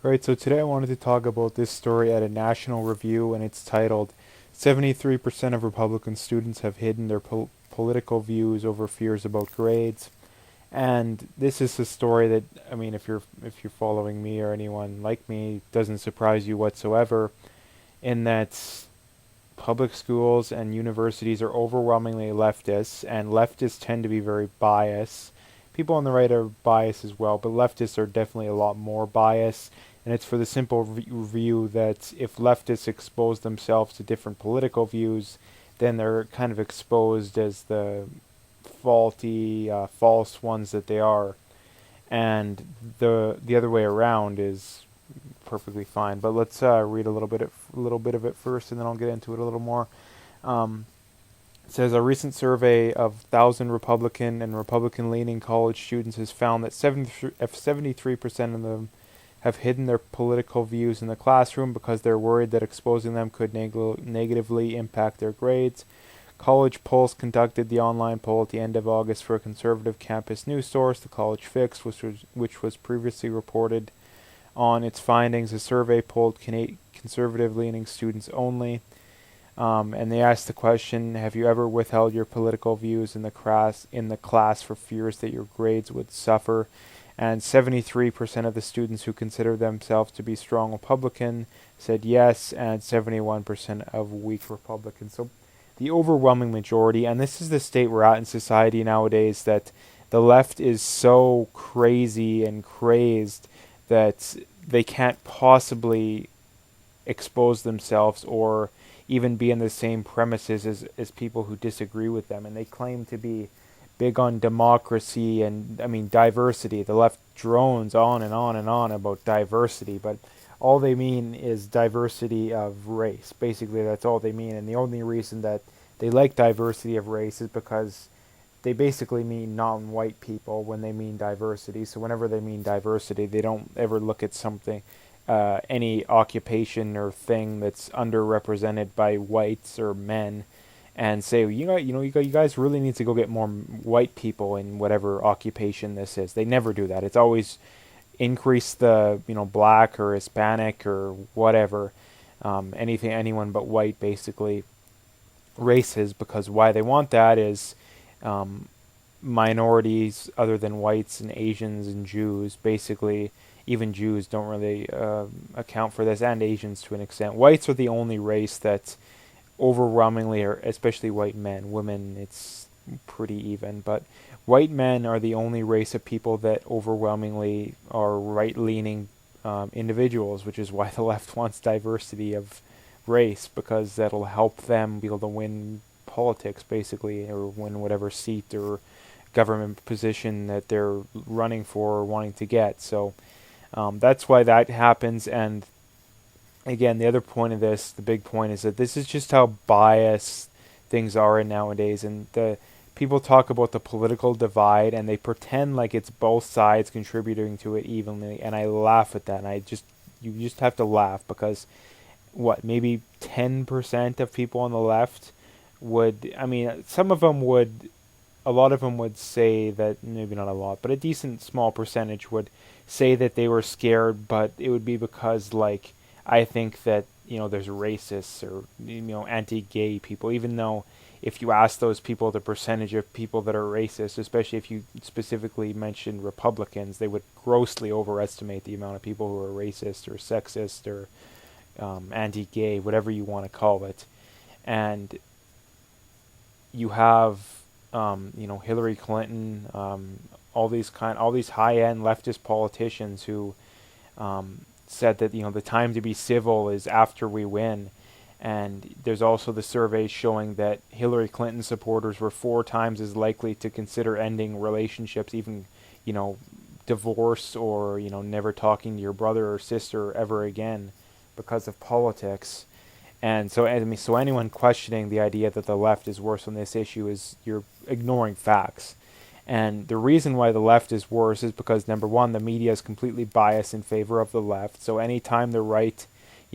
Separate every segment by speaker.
Speaker 1: Right, so today I wanted to talk about this story at a national review, and it's titled 73% of Republican students have hidden their political views over fears about grades. And this is a story that, I mean, if you're following me or anyone like me, doesn't surprise you whatsoever, in that public schools and universities are overwhelmingly leftists, and leftists tend to be very biased. People on the right are biased as well, but leftists are definitely a lot more biased. And it's for the simple view that if leftists expose themselves to different political views, then they're kind of exposed as the faulty, false ones that they are. And the other way around is perfectly fine. But let's read a little bit of it first, and then I'll get into it a little more. Um, it says a recent survey of 1,000 Republican and Republican-leaning college students has found that 73% of them have hidden their political views in the classroom because they're worried that exposing them could negatively impact their grades. College Pulse conducted the online poll at the end of August for a conservative campus news source, the College Fix, which was previously reported on its findings. The survey polled conservative-leaning students only, and they asked the question: have you ever withheld your political views in the class for fears that your grades would suffer? And 73% of the students who consider themselves to be strong Republican said yes, and 71% of weak Republican. So the overwhelming majority, and this is the state we're at in society nowadays, that the left is so crazy and crazed that they can't possibly expose themselves or even be in the same premises as people who disagree with them. And they claim to be big on democracy and, I mean, diversity. The left drones on and on and on about diversity, but all they mean is diversity of race. Basically, that's all they mean. And the only reason that they like diversity of race is because they basically mean non-white people when they mean diversity. So whenever they mean diversity, they don't ever look at something, any occupation or thing that's underrepresented by whites or men, and say, you guys really need to go get more white people in whatever occupation this is. They never do that. It's always increase the black or Hispanic or whatever, anyone but white, basically races, because why they want that is minorities other than whites and Asians and Jews. Basically, even Jews don't really account for this, and Asians to an extent. Whites are the only race that overwhelmingly, or especially white men. Women, it's pretty even, but white men are the only race of people that overwhelmingly are right-leaning individuals, which is why the left wants diversity of race, because that'll help them be able to win politics, basically, or win whatever seat or government position that they're running for or wanting to get. So that's why that happens. And again, the other point of this, the big point, is that this is just how biased things are nowadays. And the people talk about the political divide, and they pretend like it's both sides contributing to it evenly. And I laugh at that. And you just have to laugh, because maybe 10% of people on the left would, I mean, a lot of them would say that, maybe not a lot, but a decent small percentage would say that they were scared, but it would be because, like, I think that, there's racists or, anti-gay people, even though if you ask those people the percentage of people that are racist, especially if you specifically mentioned Republicans, they would grossly overestimate the amount of people who are racist or sexist or anti-gay, whatever you want to call it. And you have, Hillary Clinton, all these high-end leftist politicians who said that the time to be civil is after we win. And there's also the surveys showing that Hillary Clinton supporters were 4 times as likely to consider ending relationships, even divorce, or never talking to your brother or sister ever again because of politics. And so, so anyone questioning the idea that the left is worse on this issue is, you're ignoring facts. And the reason why the left is worse is because, number one, the media is completely biased in favor of the left. So anytime the right,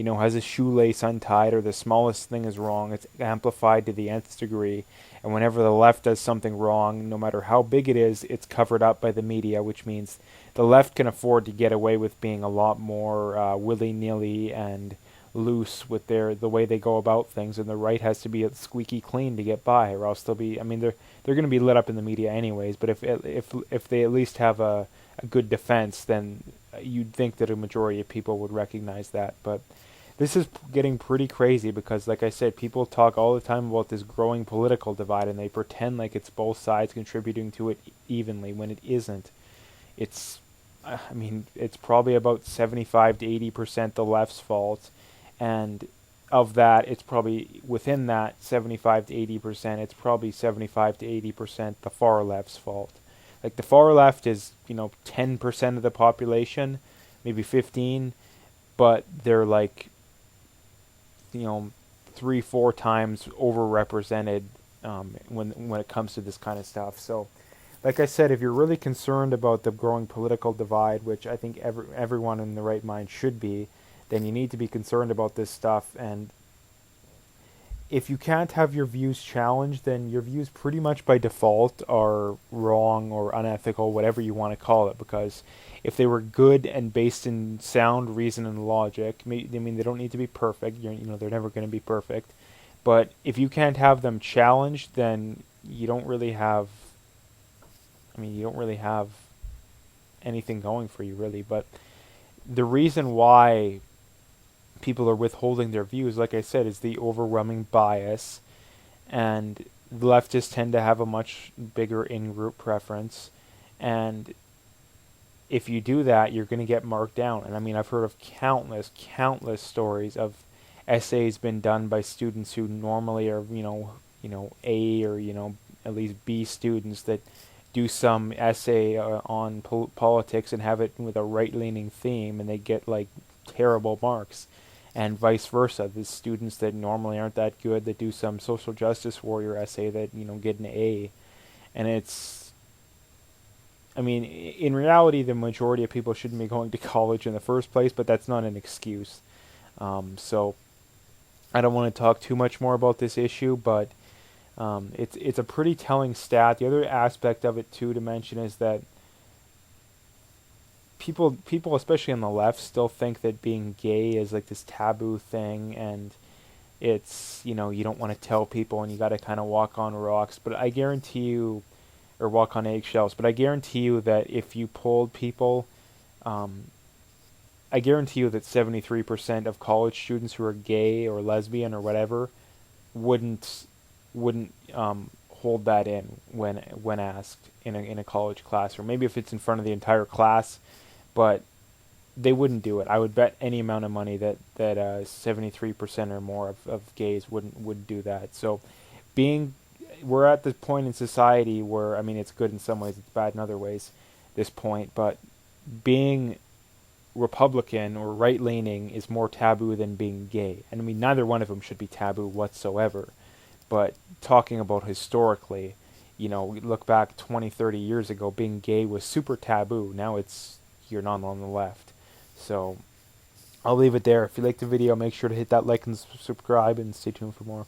Speaker 1: has a shoelace untied or the smallest thing is wrong, it's amplified to the nth degree. And whenever the left does something wrong, no matter how big it is, it's covered up by the media, which means the left can afford to get away with being a lot more willy-nilly and loose with the way they go about things, and the right has to be squeaky clean to get by, or else they'll be. I mean, they're going to be lit up in the media anyways. But if they at least have a good defense, then you'd think that a majority of people would recognize that. But this is getting pretty crazy because, like I said, people talk all the time about this growing political divide, and they pretend like it's both sides contributing to it evenly when it isn't. It's, I mean, it's probably about 75 to 80% the left's fault, and of that, it's probably within that 75 to 80%, it's probably 75 to 80% the far left's fault. Like the far left is, 10% of the population, maybe 15, but they're like, 3-4 times overrepresented when it comes to this kind of stuff. So, like I said, if you're really concerned about the growing political divide, which I think everyone in the right mind should be, then you need to be concerned about this stuff. And if you can't have your views challenged, then your views pretty much by default are wrong or unethical, whatever you want to call it, because if they were good and based in sound reason and logic, I mean, they don't need to be perfect. They're never going to be perfect. But if you can't have them challenged, then you don't really have. I mean, you don't really have anything going for you, really. But the reason why people are withholding their views, like I said, is the overwhelming bias, and the leftists tend to have a much bigger in-group preference, and if you do that, you're going to get marked down. And I mean, I've heard of countless stories of essays been done by students who normally are, A or, at least B students that do some essay on politics and have it with a right-leaning theme, and they get like terrible marks. And vice versa, the students that normally aren't that good that do some social justice warrior essay that, get an A. And it's, I mean, in reality, the majority of people shouldn't be going to college in the first place, but that's not an excuse. So I don't want to talk too much more about this issue, but it's a pretty telling stat. The other aspect of it, too, to mention is that people, especially on the left, still think that being gay is like this taboo thing, and it's, you don't want to tell people, and you got to kind of walk on rocks. But I guarantee you, or walk on eggshells, but I guarantee you that if you polled people, I guarantee you that 73% of college students who are gay or lesbian or whatever wouldn't hold that in when asked in a college class, or maybe if it's in front of the entire class, but they wouldn't do it. I would bet any amount of money that 73% or more of gays wouldn't do that. So we're at the point in society where, I mean, it's good in some ways, it's bad in other ways, this point, but being Republican or right-leaning is more taboo than being gay. And I mean, neither one of them should be taboo whatsoever. But talking about historically, we look back 20, 30 years ago, being gay was super taboo. Now you're not on the left. So I'll leave it there. If you liked the video, make sure to hit that like and subscribe, and stay tuned for more.